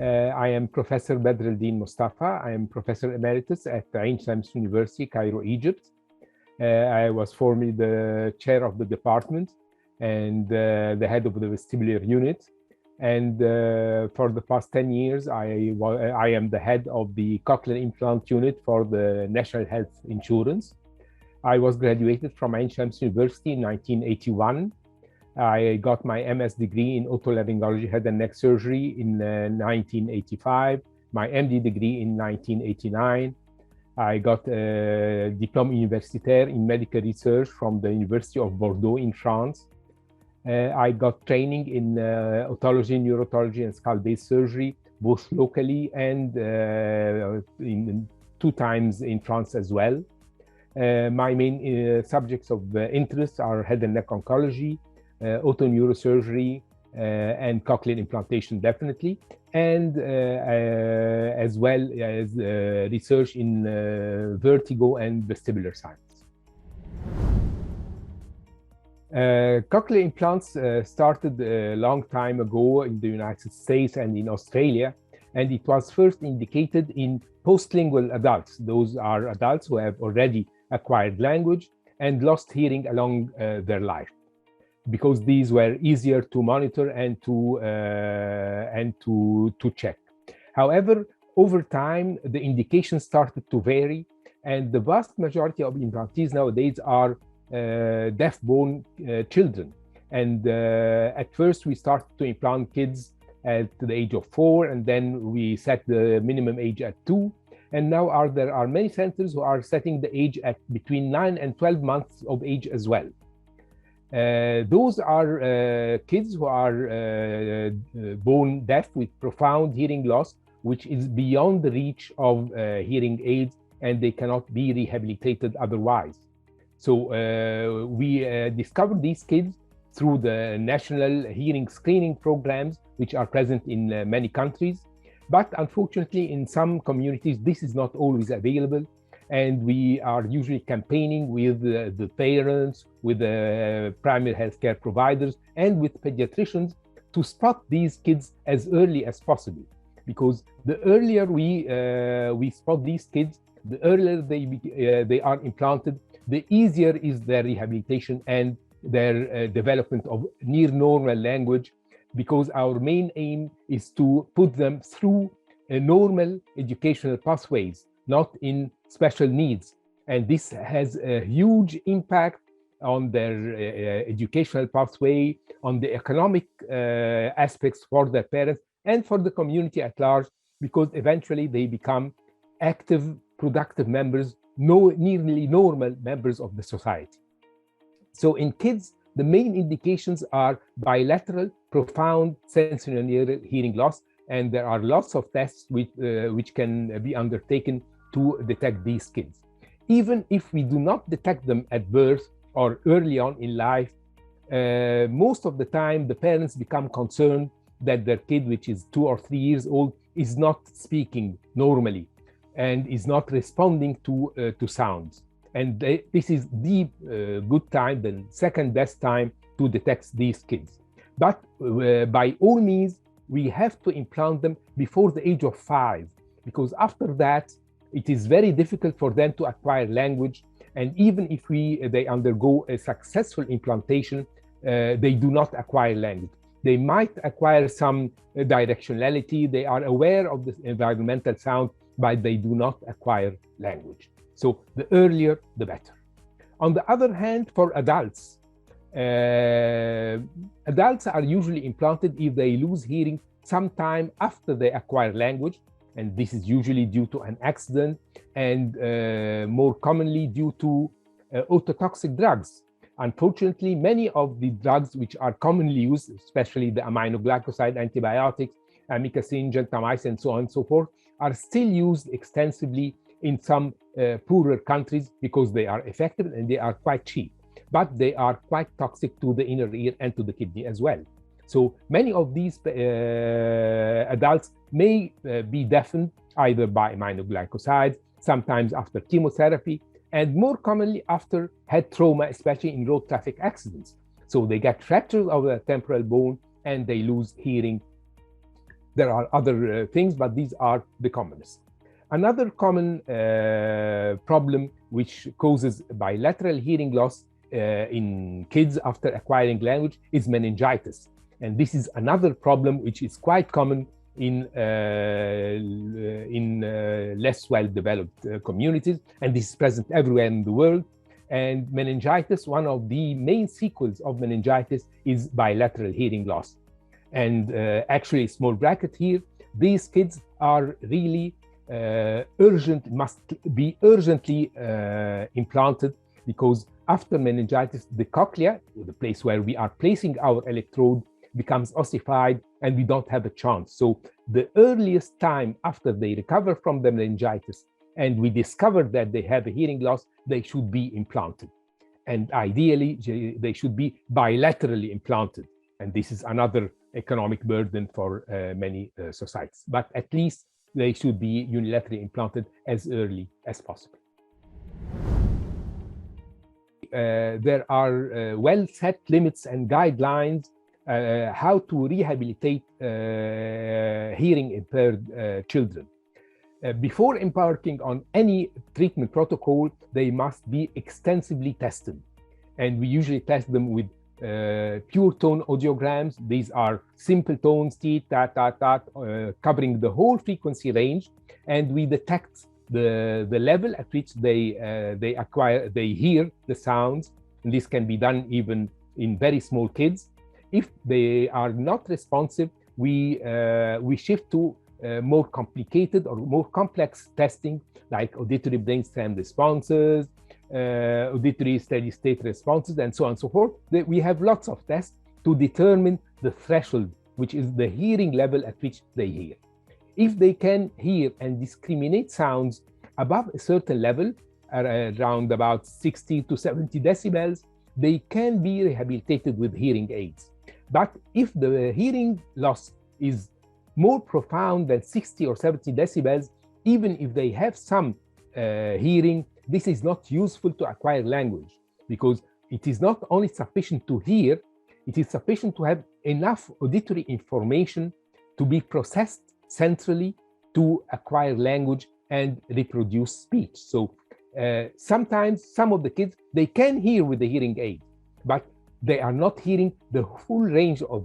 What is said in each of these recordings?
I am Professor Badr Mostafa. I am Professor Emeritus at Ain-Shams University, Cairo, Egypt. I was formerly the chair of the department and the head of the vestibular unit. And for the past 10 years, I am the head of the Cochlear Implant unit for the National Health Insurance. I was graduated from Ain-Shams University in 1981. I got my MS degree in otolaryngology, head and neck surgery in 1985, my MD degree in 1989. I got a diplôme universitaire in medical research from the University of Bordeaux in France. I got training in otology, neurotology, and skull-base surgery, both locally and in 2 times in France as well. My main subjects of interest are head and neck oncology, otoneurosurgery, and cochlear implantation, definitely, and as well as research in vertigo and vestibular science. Cochlear implants started a long time ago in the United States and in Australia, and it was first indicated in postlingual adults. Those are adults who have already acquired language and lost hearing along their life, because these were easier to monitor and to check. However, over time, the indications started to vary, and the vast majority of implantees nowadays are deaf-born children. And at first, we started to implant kids at the age of 4, and then we set the minimum age at 2. And now there are many centers who are setting the age at between 9 and 12 months of age as well. Those are kids who are born deaf with profound hearing loss, which is beyond the reach of hearing aids, and they cannot be rehabilitated otherwise. So we discovered these kids through the national hearing screening programs, which are present in many countries. But unfortunately, in some communities, this is not always available. And we are usually campaigning with the parents, with the primary healthcare providers, and with pediatricians to spot these kids as early as possible. Because the earlier we spot these kids, the earlier they are implanted, the easier is their rehabilitation and their development of near normal language, because our main aim is to put them through normal educational pathways, not in special needs. And this has a huge impact on their educational pathway, on the economic aspects for their parents and for the community at large, because eventually they become active, productive members, nearly normal members of the society. So in kids, the main indications are bilateral, profound sensorineural hearing loss, and there are lots of tests which can be undertaken to detect these kids. Even if we do not detect them at birth or early on in life, most of the time the parents become concerned that their kid, which is 2 or 3 years old, is not speaking normally and is not responding to sounds. And this is the good time, the second best time to detect these kids. But by all means, we have to implant them before the age of 5, because after that, it is very difficult for them to acquire language. And even if they undergo a successful implantation, they do not acquire language. They might acquire some directionality. They are aware of the environmental sound, but they do not acquire language. So the earlier, the better. On the other hand, for adults, adults are usually implanted if they lose hearing sometime after they acquire language. And this is usually due to an accident and more commonly due to ototoxic drugs. Unfortunately, many of the drugs which are commonly used, especially the aminoglycoside antibiotics, amikacin, gentamicin, and so on and so forth, are still used extensively in some poorer countries because they are effective and they are quite cheap. But they are quite toxic to the inner ear and to the kidney as well. So many of these adults may be deafened either by aminoglycosides, sometimes after chemotherapy, and more commonly after head trauma, especially in road traffic accidents. So they get fractures of the temporal bone and they lose hearing There are other things, but these are the commonest. Another common problem which causes bilateral hearing loss in kids after acquiring language is meningitis. And this is another problem which is quite common in less well-developed communities, and this is present everywhere in the world. And meningitis, one of the main sequels of meningitis is bilateral hearing loss. And actually, small bracket here, these kids are really must be urgently implanted, because after meningitis, the cochlea, the place where we are placing our electrode, becomes ossified and we don't have a chance. So the earliest time after they recover from the meningitis and we discover that they have a hearing loss, they should be implanted. And ideally, they should be bilaterally implanted. And this is another economic burden for many societies. But at least they should be unilaterally implanted as early as possible. There are well-set limits and guidelines how to rehabilitate hearing impaired children. Before embarking on any treatment protocol, they must be extensively tested. And we usually test them with pure tone audiograms. These are simple tones, T, ta, ta, ta, covering the whole frequency range. And we detect the level at which they hear the sounds. And this can be done even in very small kids. If they are not responsive, we shift to more complicated or more complex testing, like auditory brainstem responses, auditory steady-state responses, and so on and so forth. We have lots of tests to determine the threshold, which is the hearing level at which they hear. If they can hear and discriminate sounds above a certain level, around about 60 to 70 decibels, they can be rehabilitated with hearing aids. But if the hearing loss is more profound than 60 or 70 decibels, even if they have some hearing, this is not useful to acquire language, because it is not only sufficient to hear, it is sufficient to have enough auditory information to be processed centrally to acquire language and reproduce speech. So sometimes some of the kids, they can hear with the hearing aid, but they are not hearing the full range of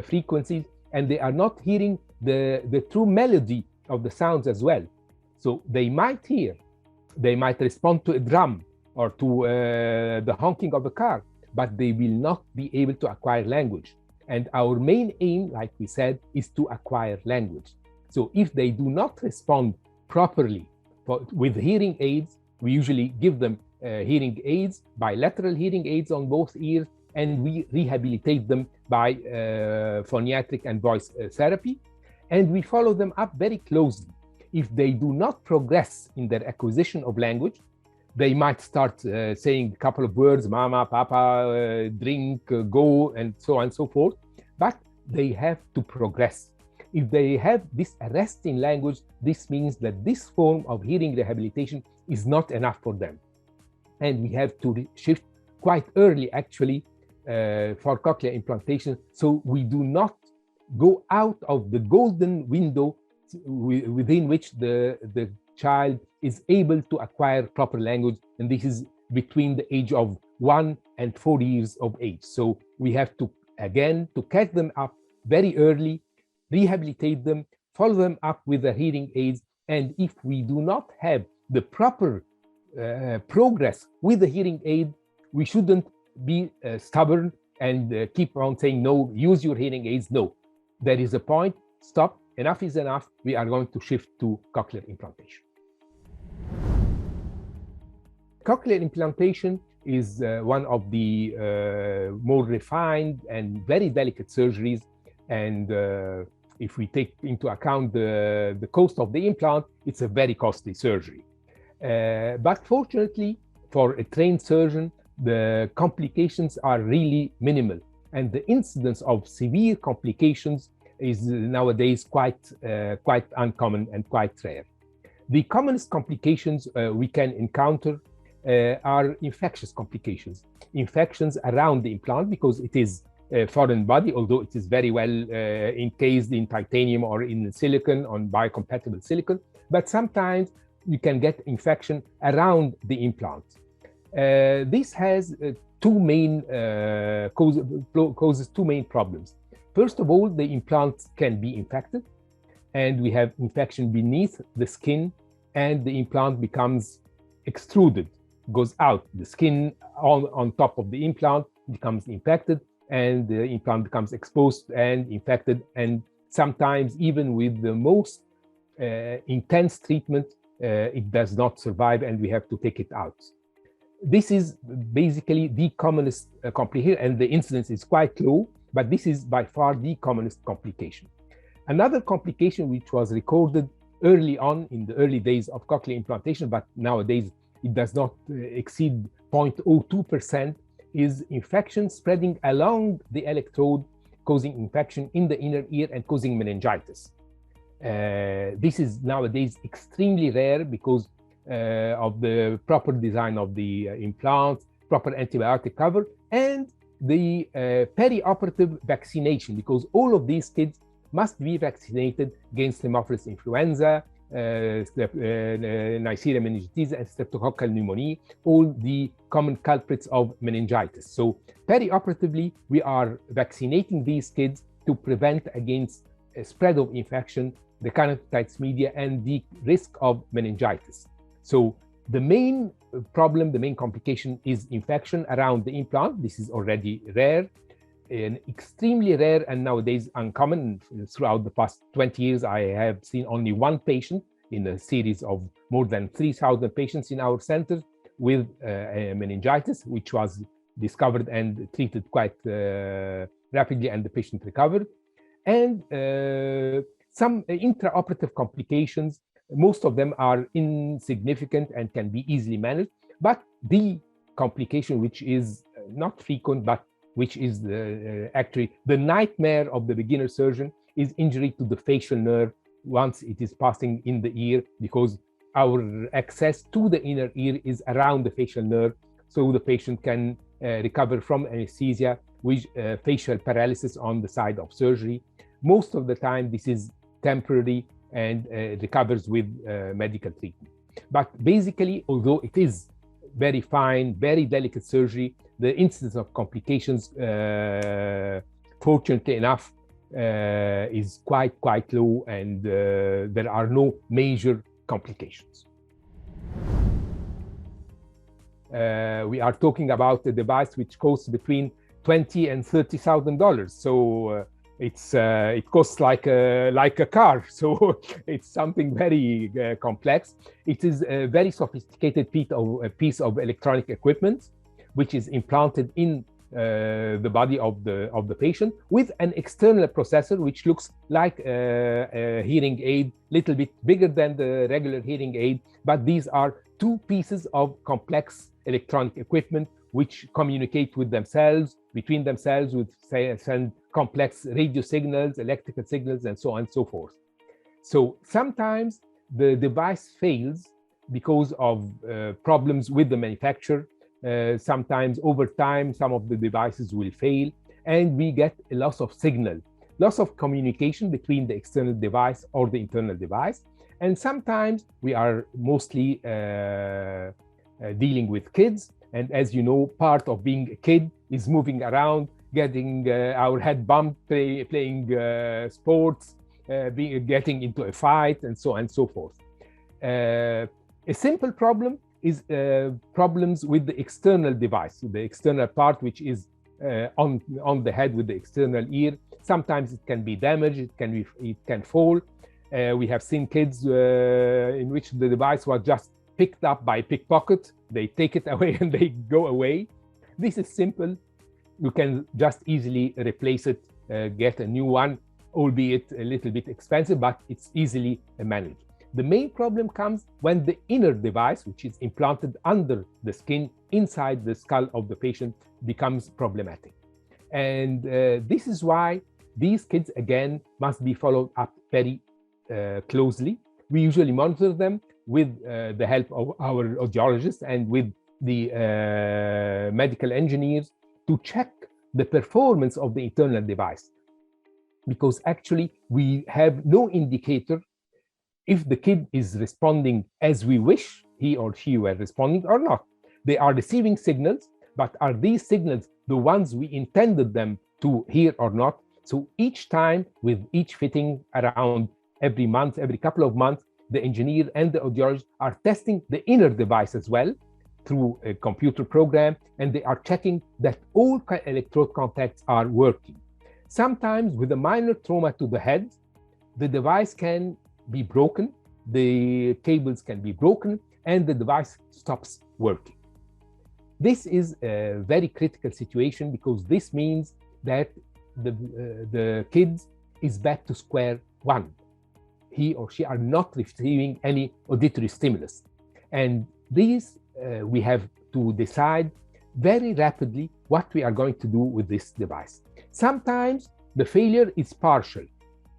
frequencies, and they are not hearing the true melody of the sounds as well. So they might hear, they might respond to a drum or to the honking of a car, but they will not be able to acquire language. And our main aim, like we said, is to acquire language. So if they do not respond properly with hearing aids, we usually give them hearing aids, bilateral hearing aids on both ears, and we rehabilitate them by phoniatric and voice therapy. And we follow them up very closely. If they do not progress in their acquisition of language, they might start saying a couple of words, mama, papa, drink, go, and so on and so forth. But they have to progress. If they have this arrest in language, this means that this form of hearing rehabilitation is not enough for them. And we have to shift quite early, actually, for cochlear implantation, so we do not go out of the golden window within which the child is able to acquire proper language, and this is between the age of 1 and 4 years of age. So we have to, again, to catch them up very early, rehabilitate them, follow them up with the hearing aids, and if we do not have the proper progress with the hearing aid, we shouldn't be stubborn and keep on saying, no, use your hearing aids. No, there is a point, stop, enough is enough. We are going to shift to cochlear implantation. Cochlear implantation is one of the more refined and very delicate surgeries. And if we take into account the cost of the implant, it's a very costly surgery. But fortunately, for a trained surgeon, the complications are really minimal, and the incidence of severe complications is nowadays quite uncommon and quite rare. The commonest complications we can encounter are infectious complications, infections around the implant, because it is foreign body, although it is very well encased in titanium or in silicon, on biocompatible silicon. But sometimes you can get infection around the implant. This has causes two main problems. First of all, the implant can be infected, and we have infection beneath the skin, and the implant becomes extruded, goes out. The skin on top of the implant becomes infected, and the implant becomes exposed and infected. And sometimes, even with the most intense treatment, it does not survive, and we have to take it out. This is basically the commonest complication, and the incidence is quite low, but this is by far the commonest complication. Another complication which was recorded early on in the early days of cochlear implantation, but nowadays it does not exceed 0.02%, is infection spreading along the electrode, causing infection in the inner ear and causing meningitis. This is nowadays extremely rare because of the proper design of the implant, proper antibiotic cover, and the perioperative vaccination, because all of these kids must be vaccinated against Haemophilus influenza, Neisseria meningitidis, and streptococcal pneumonia, all the common culprits of meningitis. So perioperatively, we are vaccinating these kids to prevent against a spread of infection, the candidiasis media, and the risk of meningitis. So the main problem, the main complication is infection around the implant. This is already rare, and extremely rare, and nowadays uncommon. Throughout the past 20 years, I have seen only one patient in a series of more than 3,000 patients in our center with meningitis, which was discovered and treated quite rapidly, and the patient recovered. And some intraoperative complications, most of them are insignificant and can be easily managed, but the complication which is not frequent, but which is actually the nightmare of the beginner surgeon, is injury to the facial nerve once it is passing in the ear, because our access to the inner ear is around the facial nerve, so the patient can recover from anesthesia with facial paralysis on the side of surgery. Most of the time, this is temporary and recovers with medical treatment. But basically, although it is very fine, very delicate surgery, the incidence of complications, fortunately enough, is quite low, and there are no major complications. We are talking about a device which costs between $20,000 and $30,000. So it costs like a car. So it's something very complex. It is a very sophisticated piece of electronic equipment, which is implanted in the body of the patient with an external processor, which looks like a hearing aid, little bit bigger than the regular hearing aid. But these are two pieces of complex electronic equipment which communicate with themselves, between themselves, with send complex radio signals, electrical signals, and so on and so forth. So sometimes the device fails because of problems with the manufacturer. Sometimes over time, some of the devices will fail, and we get a loss of signal, loss of communication between the external device or the internal device. And sometimes we are mostly dealing with kids. And as you know, part of being a kid is moving around, getting our head bumped, playing sports, getting into a fight, and so on and so forth. A simple problem is problems with the external device, the external part which is on the head with the external ear. Sometimes it can be damaged, it can fall. We have seen kids in which the device was just picked up by pickpocket. They take it away and they go away. This is simple. You can just easily replace it, get a new one, albeit a little bit expensive, but it's easily managed. The main problem comes when the inner device, which is implanted under the skin, inside the skull of the patient, becomes problematic. And this is why these kids, again, must be followed up very closely. We usually monitor them with the help of our audiologists and with the medical engineers to check the performance of the internal device, because actually we have no indicator if the kid is responding as we wish he or she were responding or not. They are receiving signals, but are these signals the ones we intended them to hear or not? So each time, with each fitting around every month, every couple of months, the engineer and the audiologist are testing the inner device as well through a computer program, and they are checking that all electrode contacts are working. Sometimes with a minor trauma to the head, the device can be broken, the cables can be broken, and the device stops working. This is a very critical situation, because this means that the kid is back to square one. He or she are not receiving any auditory stimulus. And these we have to decide very rapidly what we are going to do with this device. Sometimes the failure is partial.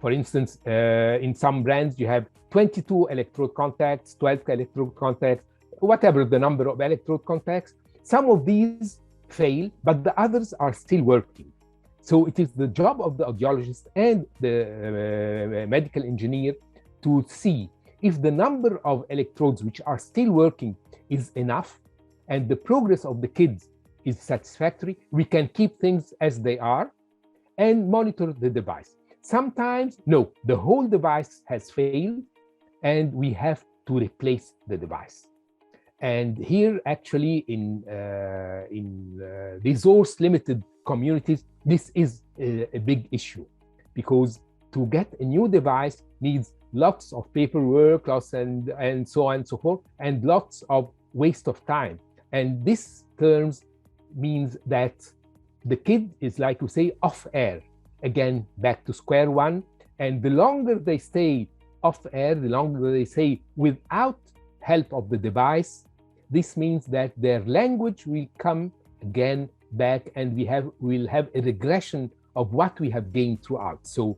For instance, in some brands, you have 22 electrode contacts, 12 electrode contacts, whatever the number of electrode contacts. Some of these fail, but the others are still working. So it is the job of the audiologist and the medical engineer to see if the number of electrodes which are still working is enough and the progress of the kids is satisfactory. We can keep things as they are and monitor the device. Sometimes, no, the whole device has failed and we have to replace the device. And here, actually, in resource-limited communities, this is a big issue, because to get a new device needs lots of paperwork, and so on and so forth, and lots of waste of time. And this terms means that the kid is, like we say, off air, again, back to square one. And the longer they stay off air, the longer they stay without help of the device, this means that their language will come again back, and we'll have a regression of what we have gained throughout. So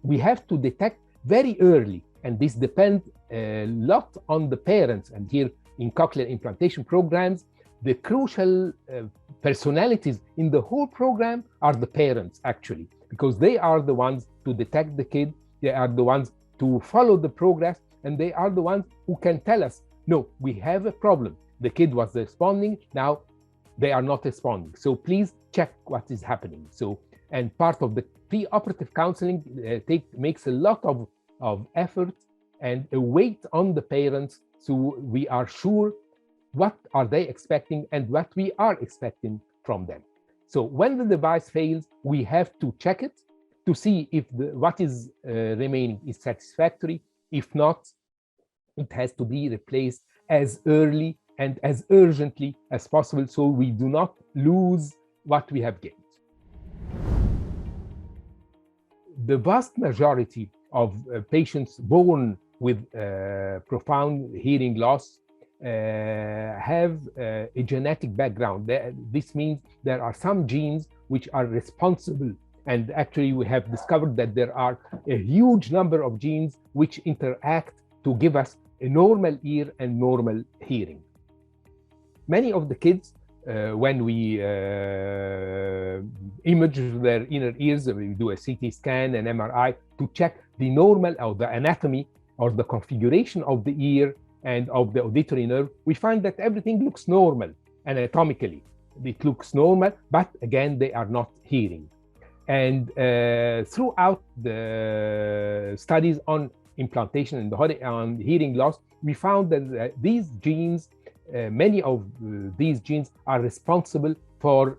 we have to detect very early, and this depends a lot on the parents. And here in cochlear implantation programs, the crucial personalities in the whole program are the parents, actually, because they are the ones to detect the kid, they are the ones to follow the progress, and they are the ones who can tell us, no, we have a problem. The kid was responding, now they are not responding. So please check what is happening. So, and part of the pre-operative counseling makes a lot of effort and a weight on the parents, so we are sure what are they expecting and what we are expecting from them. So when the device fails, we have to check it to see if what is remaining is satisfactory. If not, it has to be replaced as early and as urgently as possible, so we do not lose what we have gained. The vast majority of patients born with profound hearing loss have a genetic background. This means there are some genes which are responsible, and actually we have discovered that there are a huge number of genes which interact to give us a normal ear and normal hearing. Many of the kids, when we image their inner ears, we do a CT scan, an MRI, to check the normal or the anatomy or the configuration of the ear and of the auditory nerve, we find that everything looks normal anatomically. It looks normal, but again, they are not hearing. And throughout the studies on implantation and on hearing loss, we found that these genes, many of these genes are responsible for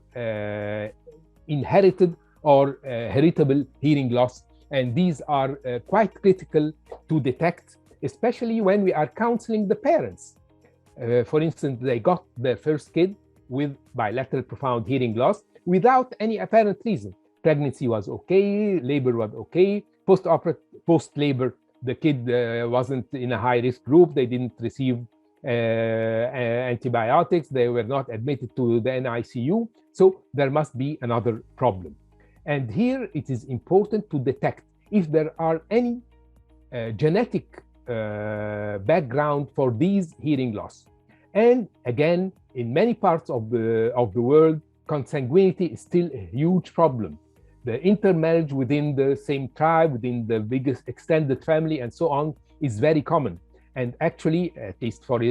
inherited or heritable hearing loss. And these are quite critical to detect, especially when we are counseling the parents. For instance, they got their first kid with bilateral profound hearing loss without any apparent reason. Pregnancy was okay, labor was okay, post-labor, the kid wasn't in a high-risk group, they didn't receive antibiotics, they were not admitted to the NICU, so there must be another problem. And here it is important to detect if there are any genetic background for these hearing loss. And again, in many parts of the world, consanguinity is still a huge problem. The intermarriage within the same tribe, within the biggest extended family, and so on, is very common. And actually, at least for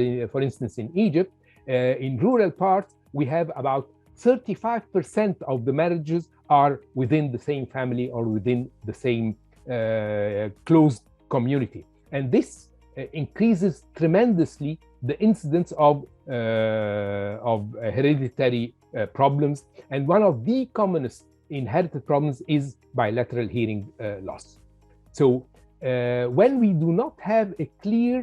instance in Egypt, in rural parts, we have about 35% of the marriages are within the same family or within the same closed community. And this increases tremendously the incidence of hereditary problems. And one of the commonest inherited problems is bilateral hearing loss. So when we do not have a clear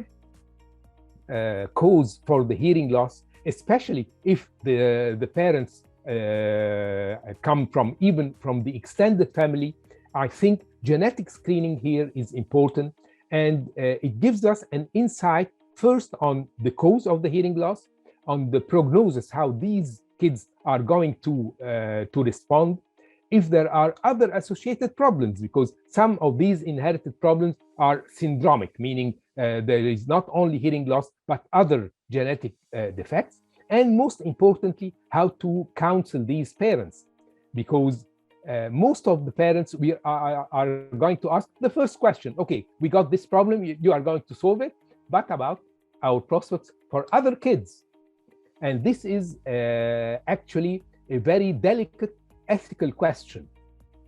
cause for the hearing loss, especially if the parents come from even from the extended family, I think genetic screening here is important, and it gives us an insight first on the cause of the hearing loss, on the prognosis, how these kids are going to respond, if there are other associated problems, because some of these inherited problems are syndromic, meaning there is not only hearing loss, but other genetic defects. And most importantly, how to counsel these parents, because most of the parents are going to ask the first question, okay, we got this problem, you are going to solve it, but about our prospects for other kids. And this is actually a very delicate ethical question.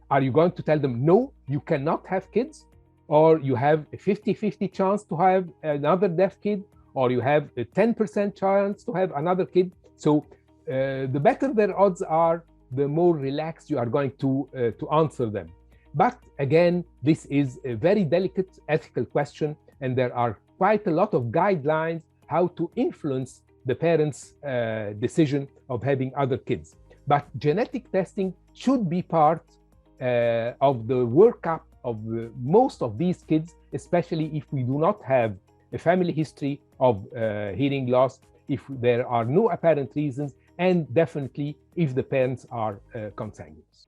Are you going to tell them, no, you cannot have kids? Or you have a 50-50 chance to have another deaf kid? Or you have a 10% chance to have another kid? So the better their odds are, the more relaxed you are going to answer them. But again, this is a very delicate ethical question, and there are quite a lot of guidelines how to influence the parents' decision of having other kids. But genetic testing should be part of the workup of most of these kids, especially if we do not have a family history of hearing loss, if there are no apparent reasons, and definitely if the parents are consanguineous.